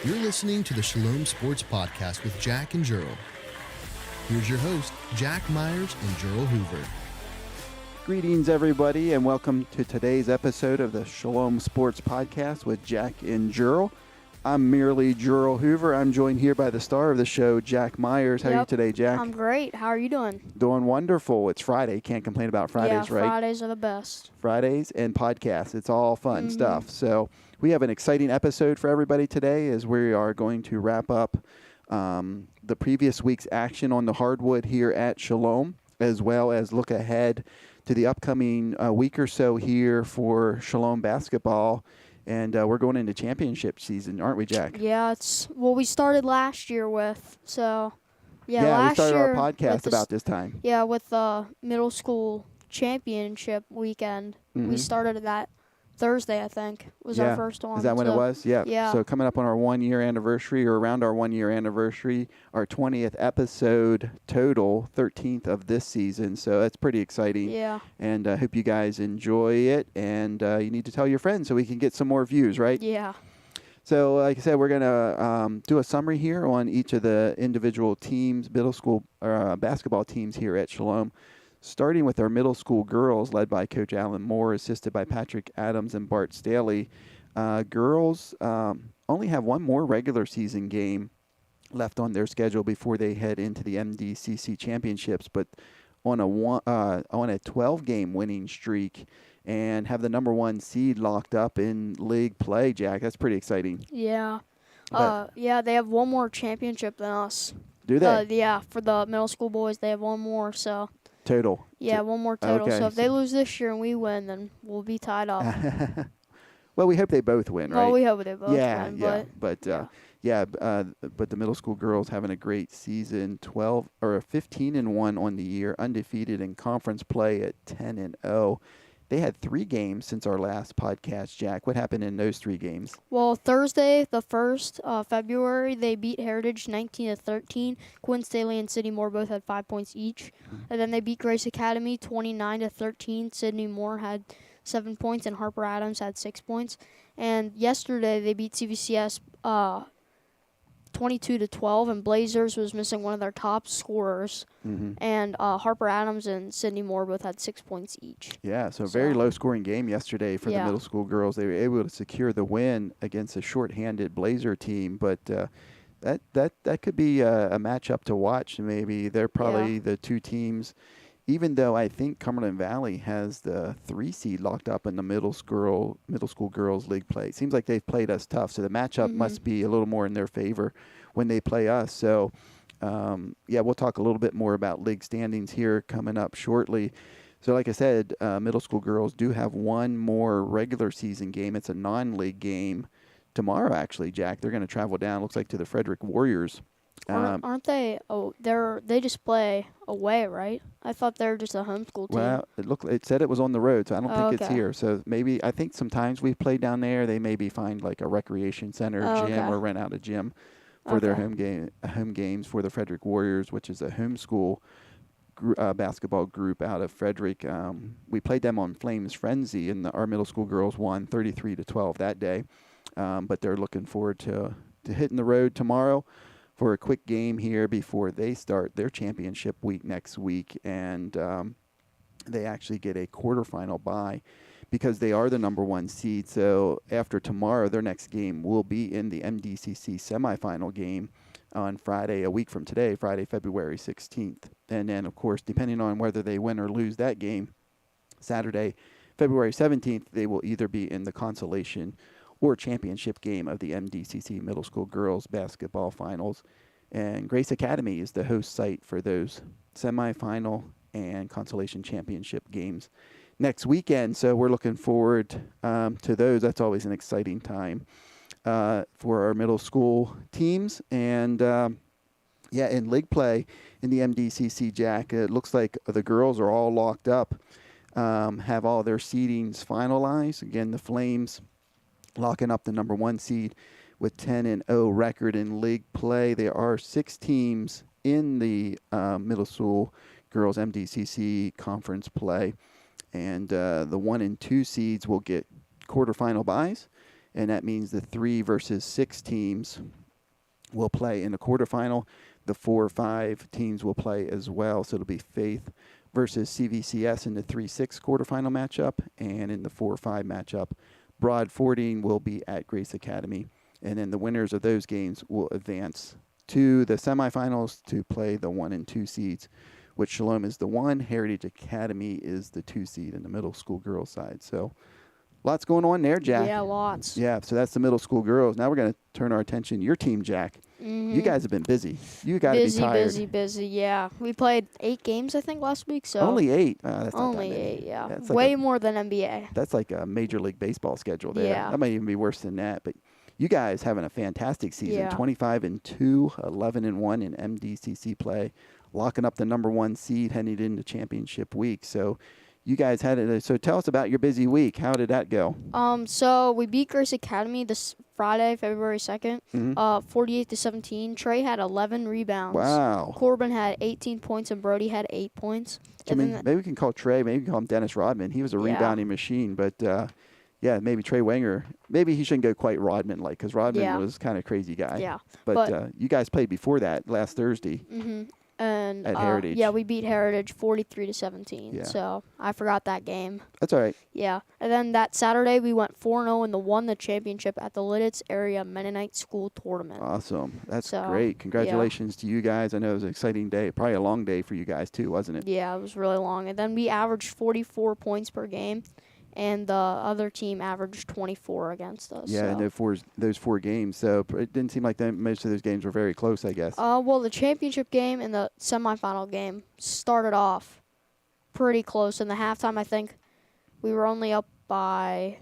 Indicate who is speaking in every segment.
Speaker 1: You're listening to the Shalom Sports Podcast with Jack and Gerald. Here's your host, Jack Myers and Gerald Hoover.
Speaker 2: Greetings, everybody, and welcome to today's episode of the Shalom Sports Podcast with Jack and Gerald. I'm merely Gerald Hoover. I'm joined here by the star of the show, Jack Myers. How are you today, Jack?
Speaker 3: I'm great. How are you doing?
Speaker 2: Doing wonderful. It's Friday. Can't complain about Fridays, right?
Speaker 3: Fridays are the best.
Speaker 2: Fridays and podcasts. It's all fun stuff. So we have an exciting episode for everybody today as we are going to wrap up the previous week's action on the hardwood here at Shalom, as well as look ahead to the upcoming week or so here for Shalom basketball. And we're going into championship season, aren't we, Jack?
Speaker 3: Yeah, it's what we started last year with. So,
Speaker 2: Yeah, we started our
Speaker 3: last year
Speaker 2: podcast about this time.
Speaker 3: Yeah, with the middle school championship weekend. We started that Thursday, I think, was our first one.
Speaker 2: Is that when it was? Yeah.
Speaker 3: Yeah.
Speaker 2: So coming up on our 1 year anniversary, or around our 1 year anniversary, our 20th episode total, 13th of this season. So that's pretty exciting.
Speaker 3: Yeah.
Speaker 2: And I hope you guys enjoy it. And you need to tell your friends so we can get some more views, right?
Speaker 3: Yeah.
Speaker 2: So like I said, we're going to do a summary here on each of the individual teams, middle school basketball teams here at Shalom. Starting with our middle school girls, led by Coach Alan Moore, assisted by Patrick Adams and Bart Staley. Girls only have one more regular season game left on their schedule before they head into the MDCC championships, but on a 12-game winning streak and have the number one seed locked up in league play, Jack. That's pretty exciting.
Speaker 3: Yeah. They have one more championship than us.
Speaker 2: Do they?
Speaker 3: Yeah, for the middle school boys, they have one more, so.
Speaker 2: Total.
Speaker 3: Yeah, one more total.
Speaker 2: Okay.
Speaker 3: So if they lose this year and we win, then we'll be tied up.
Speaker 2: Well, we hope they both win, right?
Speaker 3: Well, we hope they both win.
Speaker 2: But the middle school girls having a great season, 15-1 on the year, undefeated in conference play at 10-0. They had 3 games since our last podcast, Jack. What happened in those 3 games?
Speaker 3: Well, Thursday, the 1st February, they beat Heritage 19-13. Quinn Staley and Sydney Moore both had 5 points each. And then they beat Grace Academy 29-13. Sydney Moore had 7 points and Harper Adams had 6 points. And yesterday they beat CVCS 22-12, and Blazers was missing one of their top scorers. And Harper Adams and Sydney Moore both had 6 points each.
Speaker 2: Yeah, so very low-scoring game yesterday for the middle school girls. They were able to secure the win against a short-handed Blazer team, but that could be a matchup to watch. Maybe they're probably the two teams. Even though I think Cumberland Valley has the 3 seed locked up in the middle school girls league play. It seems like they've played us tough, so the matchup must be a little more in their favor when they play us. So, we'll talk a little bit more about league standings here coming up shortly. So like I said, middle school girls do have one more regular season game. It's a non-league game tomorrow, actually, Jack. They're going to travel down, looks like, to the Frederick Warriors.
Speaker 3: Aren't they? Oh, they just play away, right? I thought they were just a homeschool team.
Speaker 2: Well, it said it was on the road, so I don't think it's here. So maybe I think sometimes we've played down there. They maybe find like a recreation center gym or rent out a gym for their home games for the Frederick Warriors, which is a homeschool basketball group out of Frederick. We played them on Flames Frenzy, and our middle school girls won 33-12 that day. But they're looking forward to hitting the road tomorrow for a quick game here before they start their championship week next week, and they actually get a quarterfinal bye because they are the number one seed. So after tomorrow, their next game will be in the MDCC semifinal game on Friday, a week from today, Friday, February 16th. And then, of course, depending on whether they win or lose that game, Saturday, February 17th, they will either be in the consolation or championship game of the MDCC Middle School Girls Basketball Finals. And Grace Academy is the host site for those semifinal and consolation championship games next weekend. So we're looking forward to those. That's always an exciting time for our middle school teams. And, in league play in the MDCC, Jack, it looks like the girls are all locked up, have all their seedings finalized. Again, the Flames locking up the number one seed with 10-0 record in league play. There are 6 teams in the middle school girls MDCC conference play, and the 1 and 2 seeds will get quarterfinal byes, and that means the 3 versus 6 teams will play in the quarterfinal. The 4 or 5 teams will play as well. So it'll be Faith versus CVCS in the 3-6 quarterfinal matchup, and in the 4 or 5 matchup, Broad Fording will be at Grace Academy. And then the winners of those games will advance to the semifinals to play the 1 and 2 seeds, which Shalom is the 1, Heritage Academy is the 2 seed in the middle school girls side. So lots going on there, Jack.
Speaker 3: Yeah, lots.
Speaker 2: Yeah, so that's the middle school girls. Now we're going to turn our attention to your team, Jack.
Speaker 3: Mm-hmm.
Speaker 2: You guys have been busy. You got to be tired.
Speaker 3: Busy, yeah. We played 8 games, I think, last week. So
Speaker 2: only 8? That's
Speaker 3: only
Speaker 2: not that many.
Speaker 3: 8, yeah.
Speaker 2: That's
Speaker 3: way more than NBA.
Speaker 2: That's like a Major League Baseball schedule there.
Speaker 3: Yeah.
Speaker 2: That might even be worse than that. But you guys having a fantastic season.
Speaker 3: Yeah.
Speaker 2: 25-2, 11-1 in MDCC play, locking up the number 1 seed heading into championship week. So you guys had it. So tell us about your busy week. How did that go?
Speaker 3: So we beat Grace Academy this Friday, February 2nd, 48-17. Trey had 11 rebounds.
Speaker 2: Wow.
Speaker 3: Corbin had 18 points and Brody had 8 points.
Speaker 2: I mean, maybe we can call Trey. Maybe we can call him Dennis Rodman. He was a rebounding machine, but yeah, maybe Trey Wenger. Maybe he shouldn't go quite Rodman-like because Rodman was kind of crazy guy.
Speaker 3: Yeah.
Speaker 2: But you guys played before that last Thursday.
Speaker 3: Mm-hmm. And
Speaker 2: at Heritage.
Speaker 3: Yeah, we beat Heritage 43-17.
Speaker 2: Yeah.
Speaker 3: So I forgot that game.
Speaker 2: That's all right.
Speaker 3: Yeah. And then that Saturday we went 4-0 and won the championship at the Lidditz Area Mennonite School Tournament.
Speaker 2: Awesome. That's great. Congratulations to you guys. I know it was an exciting day. Probably a long day for you guys too, wasn't it?
Speaker 3: Yeah, it was really long. And then we averaged 44 points per game. And the other team averaged 24 against us.
Speaker 2: Yeah, and those 4 games. So it didn't seem like most of those games were very close, I guess.
Speaker 3: Well, the championship game and the semifinal game started off pretty close. In the halftime, I think we were only up by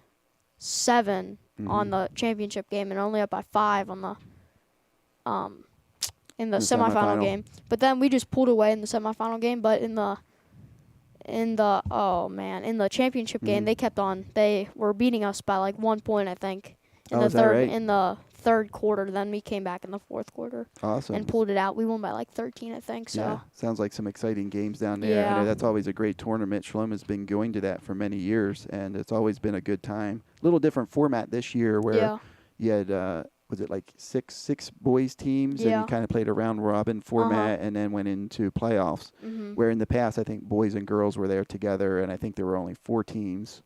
Speaker 3: 7 on the championship game and only up by 5 on the in the semifinal game. But then we just pulled away in the semifinal game. But in the championship game, they were beating us by like 1 point, I think, in the third quarter. Then we came back in the fourth quarter.
Speaker 2: Awesome.
Speaker 3: And pulled it out. We won by like 13, I think. So
Speaker 2: yeah, sounds like some exciting games down there.
Speaker 3: Yeah.
Speaker 2: I know that's always a great tournament. Shalom has been going to that for many years, and it's always been a good time. A little different format this year where you had was it like six boys teams, and you kind of played a round robin format, and then went into playoffs. Where in the past, I think boys and girls were there together, and I think there were only 4 teams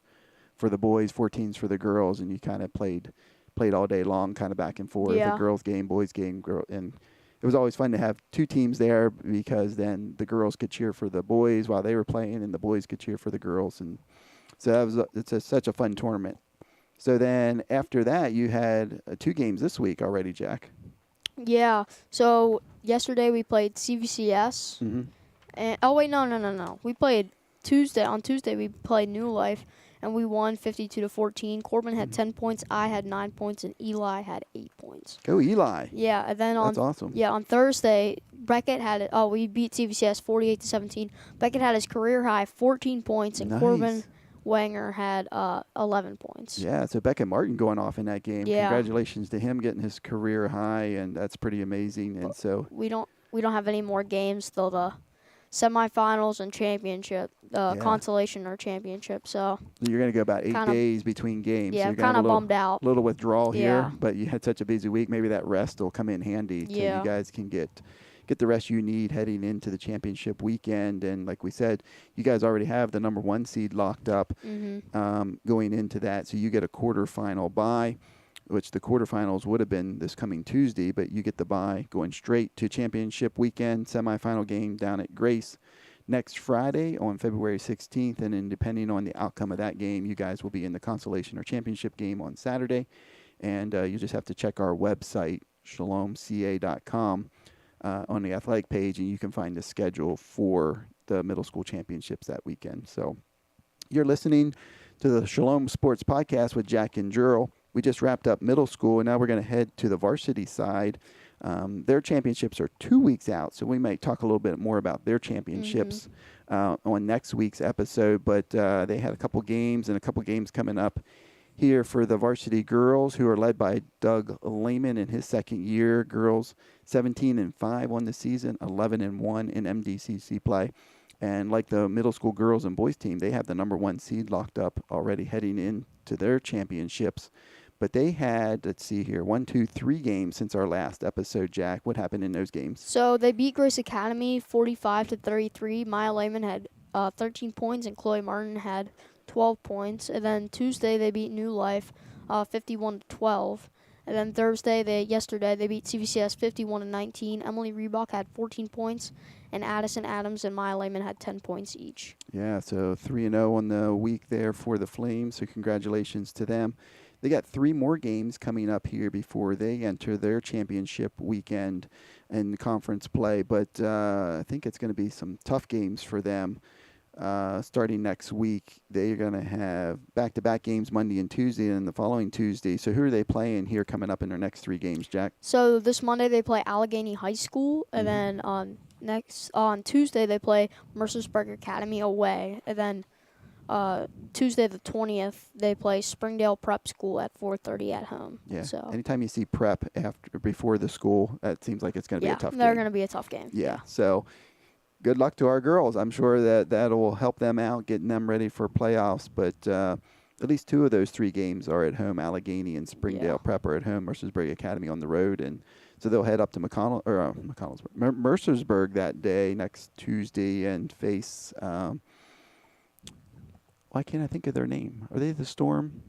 Speaker 2: for the boys, 4 teams for the girls, and you kind of played all day long, kind of back and forth.
Speaker 3: Yeah.
Speaker 2: The girls game, boys game, and it was always fun to have 2 teams there because then the girls could cheer for the boys while they were playing, and the boys could cheer for the girls, and so it's such a fun tournament. So then after that, you had 2 games this week already, Jack.
Speaker 3: Yeah. So yesterday we played CVCS. And no. We played Tuesday. On Tuesday we played New Life, and we won 52-14. Corbin had 10 points. I had 9 points, and Eli had 8 points.
Speaker 2: Go Eli.
Speaker 3: Yeah. And then
Speaker 2: that's awesome.
Speaker 3: Yeah. On Thursday, Beckett had it. Oh, we beat CVCS 48-17. Beckett had his career high 14 points, and Corbin Wenger had 11 points.
Speaker 2: Yeah, so Beckett Martin going off in that game.
Speaker 3: Yeah.
Speaker 2: Congratulations to him getting his career high, and that's pretty amazing. And so
Speaker 3: we don't have any more games till the semifinals and championship, consolation or championship. So
Speaker 2: you're going to go about 8 days between games.
Speaker 3: Yeah,
Speaker 2: so
Speaker 3: kind of bummed out.
Speaker 2: A little withdrawal here, but you had such a busy week. Maybe that rest will come in handy.
Speaker 3: Yeah.
Speaker 2: So you guys can get the rest you need heading into the championship weekend. And like we said, you guys already have the number 1 seed locked up going into that. So you get a quarterfinal bye, which the quarterfinals would have been this coming Tuesday, but you get the bye going straight to championship weekend, semifinal game down at Grace next Friday on February 16th. And then depending on the outcome of that game, you guys will be in the consolation or championship game on Saturday. And you just have to check our website, shalomca.com. On the athletic page, and you can find the schedule for the middle school championships that weekend. So you're listening to the Shalom Sports Podcast with Jack and Jurl. We just wrapped up middle school, and now we're going to head to the varsity side. Their championships are 2 weeks out, so we might talk a little bit more about their championships on next week's episode. But they had a couple games and a couple games coming up here for the varsity girls, who are led by Doug Lehman in his second year. Girls 17-5 on the season, 11-1 in MDCC play. And like the middle school girls and boys team, they have the number 1 seed locked up already heading into their championships. But they had, let's see here, 1, 2, 3 games since our last episode, Jack. What happened in those games?
Speaker 3: So they beat Grace Academy 45-33. Maya Lehman had 13 points and Chloe Martin had 12 points. And then Tuesday they beat New Life 51-12. And then yesterday they beat CVCS 51-19. Emily Reebok had 14 points, and Addison Adams and Maya Lehman had 10 points each.
Speaker 2: Yeah, so 3-0 on the week there for the Flames. So congratulations to them. They got 3 more games coming up here before they enter their championship weekend and conference play. But I think it's going to be some tough games for them. Starting next week, they're going to have back-to-back games Monday and Tuesday, and the following Tuesday. So who are they playing here coming up in their next 3 games, Jack?
Speaker 3: So this Monday they play Allegheny High School, and then on Tuesday they play Mercersburg Academy away, and then Tuesday the 20th they play Springdale Prep School at 4:30 at home.
Speaker 2: Yeah.
Speaker 3: So
Speaker 2: anytime you see prep before the school, that seems like it's going to be a tough game.
Speaker 3: Yeah, they're going to be a tough game.
Speaker 2: Yeah. So good luck to our girls. I'm sure that'll help them out, getting them ready for playoffs. But at least 2 of those 3 games are at home. Allegheny and Springdale Prep are at home. Mercersburg Academy on the road, and so they'll head up to Mercersburg that day next Tuesday and face. Why can't I think of their name? Are they the Storm?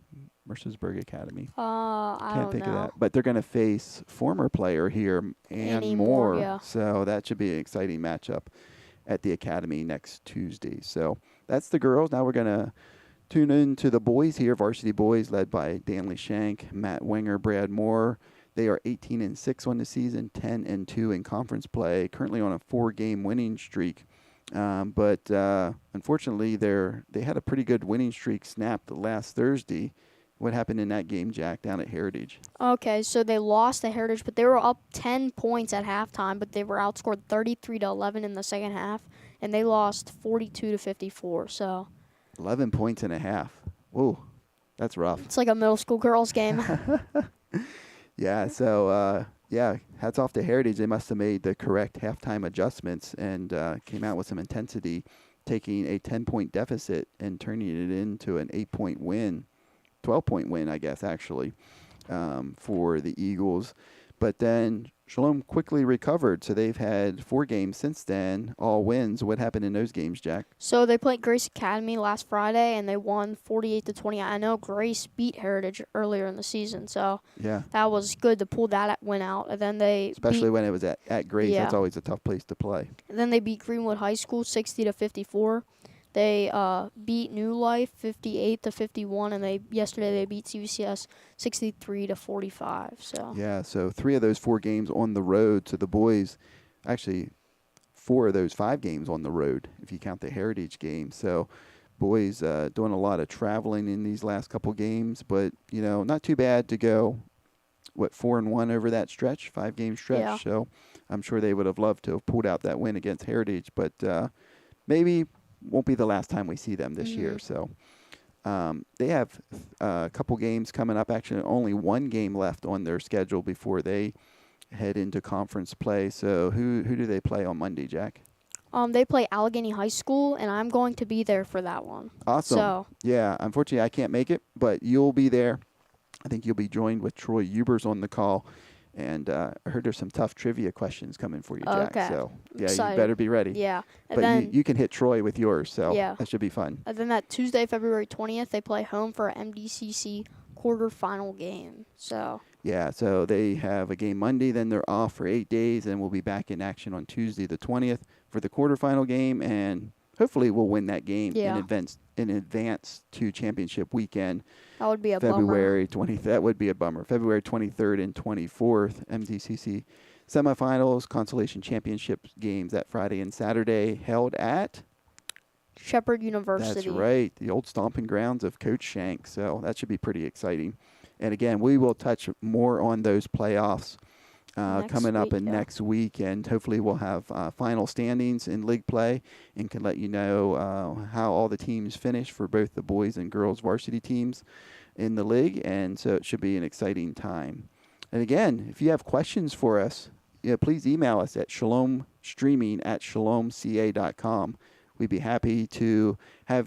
Speaker 2: Mercersburg Academy.
Speaker 3: I
Speaker 2: can't think of that. But they're going to face former player here, Annie Moore.
Speaker 3: Yeah.
Speaker 2: So that should be an exciting matchup at the Academy next Tuesday. So that's the girls. Now we're going to tune in to the boys here, varsity boys led by Danley Shank, Matt Winger, Brad Moore. They are 18-6 on the season, 10-2 in conference play, currently on a 4-game winning streak. But unfortunately, they had a pretty good winning streak snapped last Thursday. What happened in that game, Jack, down at Heritage?
Speaker 3: Okay, so they lost to Heritage, but they were up 10 points at halftime, but they were outscored 33-11 in the second half, and they lost 42-54. So
Speaker 2: 11 points and a half. Whoa, that's rough.
Speaker 3: It's like a middle school girls game.
Speaker 2: Yeah, so hats off to Heritage. They must have made the correct halftime adjustments and came out with some intensity, taking a 10-point deficit and turning it into an 8-point win, 12-point win, I guess, actually, for the Eagles. But then Shalom quickly recovered, so they've had 4 games since then, all wins. What happened in those games, Jack?
Speaker 3: So they played Grace Academy last Friday, and they won 48-20. I know Grace beat Heritage earlier in the season, so that was good to pull that win out. And then
Speaker 2: especially when it was at Grace, that's always a tough place to play. And
Speaker 3: then they beat Greenwood High School 60-54. They beat New Life 58-51, and yesterday they beat CVCS 63-45. So
Speaker 2: yeah, so 3 of those 4 games on the road. So the boys, actually, 4 of those 5 games on the road, if you count the Heritage game. So boys doing a lot of traveling in these last couple games, but not too bad to go. 4-1 over that stretch, 5-game stretch.
Speaker 3: Yeah.
Speaker 2: So I'm sure they would have loved to have pulled out that win against Heritage, but maybe won't be the last time we see them this year. So they have a couple games coming up. Actually, only 1 game left on their schedule before they head into conference play. So who do they play on Monday, Jack?
Speaker 3: They play Allegheny High School, and I'm going to be there for that one.
Speaker 2: Awesome.
Speaker 3: So
Speaker 2: yeah, unfortunately, I can't make it, but you'll be there. I think you'll be joined with Troy Ubers on the call. And I heard there's some tough trivia questions coming for you, Jack.
Speaker 3: Okay.
Speaker 2: So, yeah,
Speaker 3: Excited.
Speaker 2: You better be ready.
Speaker 3: Yeah. And
Speaker 2: but
Speaker 3: then
Speaker 2: you can hit Troy with yours, so that should be fun.
Speaker 3: And then that Tuesday, February 20th, they play home for an MDCC quarterfinal game. So
Speaker 2: yeah, so they have a game Monday, then they're off for 8 days, and we'll be back in action on Tuesday the 20th for the quarterfinal game, and hopefully we'll win that game in advance to championship weekend.
Speaker 3: That would be a
Speaker 2: February
Speaker 3: bummer.
Speaker 2: 20th. That would be a bummer. February 23rd and 24th, MDCC semifinals, consolation championship games that Friday and Saturday held at
Speaker 3: Shepherd University.
Speaker 2: That's right, the old stomping grounds of Coach Shank. So that should be pretty exciting. And again, we will touch more on those playoffs coming up next week, and hopefully we'll have final standings in league play and can let you know how all the teams finish for both the boys and girls varsity teams in the league, and so it should be an exciting time. And again, if you have questions for us, please email us at shalomstreaming@shalomca.com. we'd be happy to have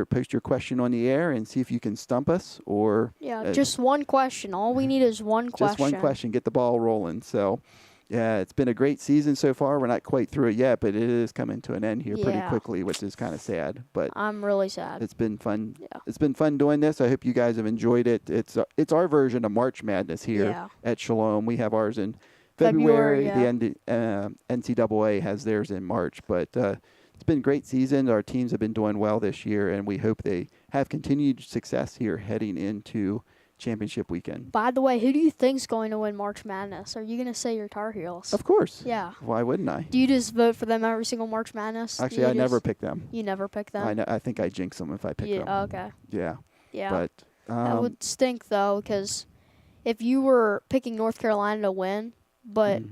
Speaker 2: post your question on the air and see if you can stump us or.
Speaker 3: Yeah, just one question. All we need is one question.
Speaker 2: Just one question. Get the ball rolling. So, yeah, it's been a great season so far. We're not quite through it yet, but it is coming to an end here pretty quickly, which is kind of sad. But
Speaker 3: I'm really sad.
Speaker 2: It's been fun.
Speaker 3: Yeah.
Speaker 2: It's been fun doing this. I hope you guys have enjoyed it. It's our version of March Madness here at Shalom. We have ours in February. The NCAA has theirs in March. But it's been a great season. Our teams have been doing well this year, and we hope they have continued success here heading into championship weekend.
Speaker 3: By the way, who do you think's going to win March Madness? Are you going to say your Tar Heels?
Speaker 2: Of course.
Speaker 3: Yeah.
Speaker 2: Why wouldn't I?
Speaker 3: Do you just vote for them every single March Madness?
Speaker 2: Actually, I never pick them.
Speaker 3: You never pick them?
Speaker 2: I think I jinx them if I pick them.
Speaker 3: Okay.
Speaker 2: Yeah.
Speaker 3: Yeah.
Speaker 2: But
Speaker 3: that would stink, though, because if you were picking North Carolina to win, but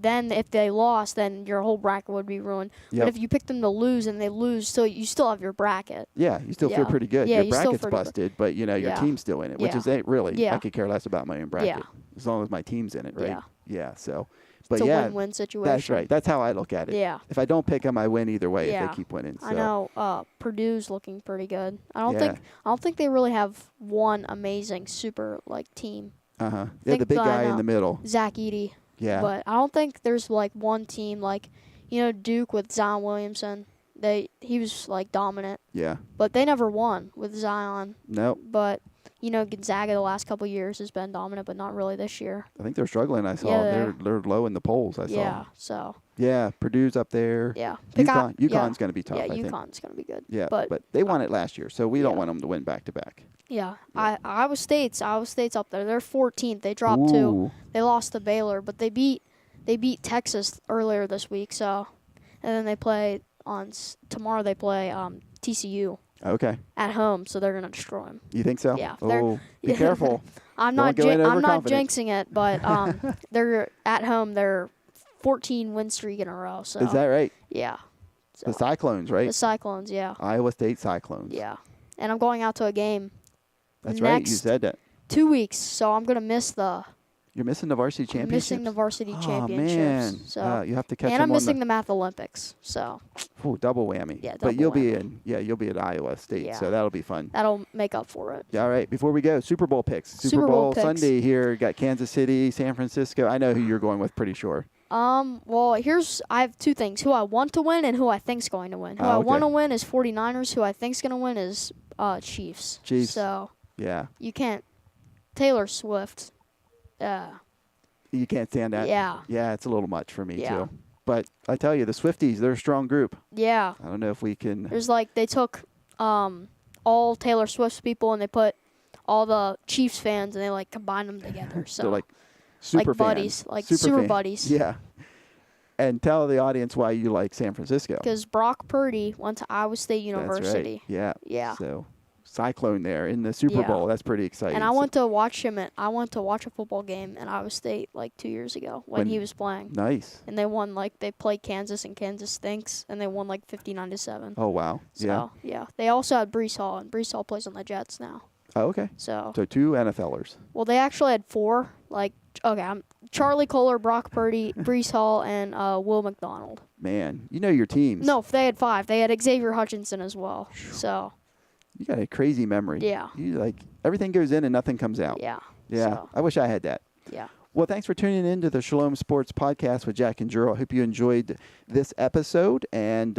Speaker 3: then if they lost, then your whole bracket would be ruined. But if you pick them to lose and they lose, so you still have your bracket.
Speaker 2: Yeah, you still feel pretty good.
Speaker 3: Yeah,
Speaker 2: your bracket's busted, but your team's still in it, which is really, I could care less about my own bracket as long as my team's in it, right? Yeah, so. But
Speaker 3: it's a win-win situation.
Speaker 2: That's right. That's how I look at it.
Speaker 3: Yeah.
Speaker 2: If I don't pick them, I win either way if they keep winning. So.
Speaker 3: I know Purdue's looking pretty good. I don't think they really have one amazing super team.
Speaker 2: Yeah, the big guy in the middle.
Speaker 3: Zach Edey.
Speaker 2: Yeah.
Speaker 3: But I don't think there's one team Duke with Zion Williamson. He was dominant.
Speaker 2: Yeah.
Speaker 3: But they never won with Zion.
Speaker 2: Nope.
Speaker 3: But Gonzaga the last couple of years has been dominant, but not really this year.
Speaker 2: I think they're struggling. I saw they're low in the polls. I saw.
Speaker 3: Yeah. So.
Speaker 2: Yeah, Purdue's up there.
Speaker 3: Yeah.
Speaker 2: UConn's going to be tough.
Speaker 3: Yeah,
Speaker 2: I think.
Speaker 3: UConn's going to be good.
Speaker 2: Yeah, but they won it last year, so we don't want them to win back to back.
Speaker 3: Yeah, Iowa State's up there. They're 14th. They dropped 2. They lost to Baylor, but they beat Texas earlier this week. So, and then they play tomorrow. They play TCU.
Speaker 2: Okay.
Speaker 3: At home, so they're gonna destroy them.
Speaker 2: You think so?
Speaker 3: Yeah.
Speaker 2: Oh, be careful.
Speaker 3: I'm not jinxing it, but they're at home. They're 14 win streak in a row. So.
Speaker 2: Is that right?
Speaker 3: Yeah. So.
Speaker 2: The Cyclones, right?
Speaker 3: The Cyclones, yeah.
Speaker 2: Iowa State Cyclones.
Speaker 3: Yeah, and I'm going out to a game.
Speaker 2: That's right. You said that.
Speaker 3: 2 weeks, so I'm gonna miss the.
Speaker 2: You're missing the varsity championships.
Speaker 3: I'm missing the varsity championships.
Speaker 2: Man.
Speaker 3: So
Speaker 2: you have to catch.
Speaker 3: And I'm missing the Math Olympics. So.
Speaker 2: Ooh, double whammy.
Speaker 3: Yeah,
Speaker 2: but you'll be in. Yeah, you'll be at Iowa State. So that'll be fun.
Speaker 3: That'll make up for it.
Speaker 2: Yeah. All right. Before we go, Super Bowl picks. Super Bowl Sunday here. Got Kansas City, San Francisco. I know who you're going with. Pretty sure.
Speaker 3: Well, I have 2 things: who I want to win and who I think's going to win. Who I want to win is 49ers. Who I think's going to win is Chiefs.
Speaker 2: Chiefs.
Speaker 3: So.
Speaker 2: Yeah.
Speaker 3: You can't. Taylor Swift.
Speaker 2: You can't stand that.
Speaker 3: Yeah.
Speaker 2: Yeah, it's a little much for me too. But I tell you, the Swifties, they're a strong group.
Speaker 3: Yeah.
Speaker 2: I don't know if we can.
Speaker 3: There's they took all Taylor Swift's people and they put all the Chiefs fans and they combined them together. So
Speaker 2: they're super
Speaker 3: buddies, super buddies.
Speaker 2: Yeah. And tell the audience why you like San Francisco.
Speaker 3: Because Brock Purdy went to Iowa State University.
Speaker 2: That's right. Yeah.
Speaker 3: Yeah.
Speaker 2: So Cyclone there in the Super Bowl. That's pretty exciting.
Speaker 3: And I went to watch him I went to watch a football game at Iowa State 2 years ago when he was playing.
Speaker 2: Nice.
Speaker 3: And they won they played Kansas and Kansas stinks and they won 59-7.
Speaker 2: Oh wow.
Speaker 3: So, yeah. They also had Breece Hall and Breece Hall plays on the Jets now.
Speaker 2: Oh, okay.
Speaker 3: So
Speaker 2: 2 NFLers.
Speaker 3: Well, they actually had 4. Charlie Kohler, Brock Purdy, Breece Hall, and Will McDonald.
Speaker 2: Man, you know your teams.
Speaker 3: No, they had 5. They had Xavier Hutchinson as well. So.
Speaker 2: You got a crazy memory.
Speaker 3: Yeah.
Speaker 2: You everything goes in and nothing comes out.
Speaker 3: Yeah.
Speaker 2: Yeah.
Speaker 3: So.
Speaker 2: I wish I had that.
Speaker 3: Yeah.
Speaker 2: Well, thanks for tuning in to the Shalom Sports Podcast with Jack and Juro. I hope you enjoyed this episode, and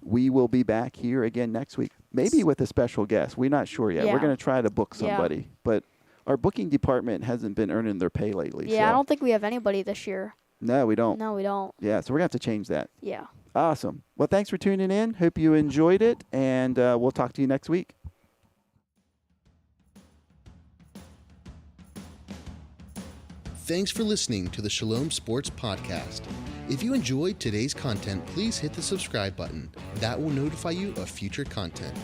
Speaker 2: we will be back here again next week, maybe with a special guest. We're not sure yet.
Speaker 3: Yeah.
Speaker 2: We're going to try to book somebody, but our booking department hasn't been earning their pay lately.
Speaker 3: Yeah,
Speaker 2: so.
Speaker 3: I don't think we have anybody this year.
Speaker 2: No, we don't.
Speaker 3: No, we don't.
Speaker 2: Yeah, so we're going to have to change that.
Speaker 3: Yeah.
Speaker 2: Awesome. Well, thanks for tuning in. Hope you enjoyed it, and we'll talk to you next week.
Speaker 1: Thanks for listening to the Shalom Sports Podcast. If you enjoyed today's content, please hit the subscribe button. That will notify you of future content.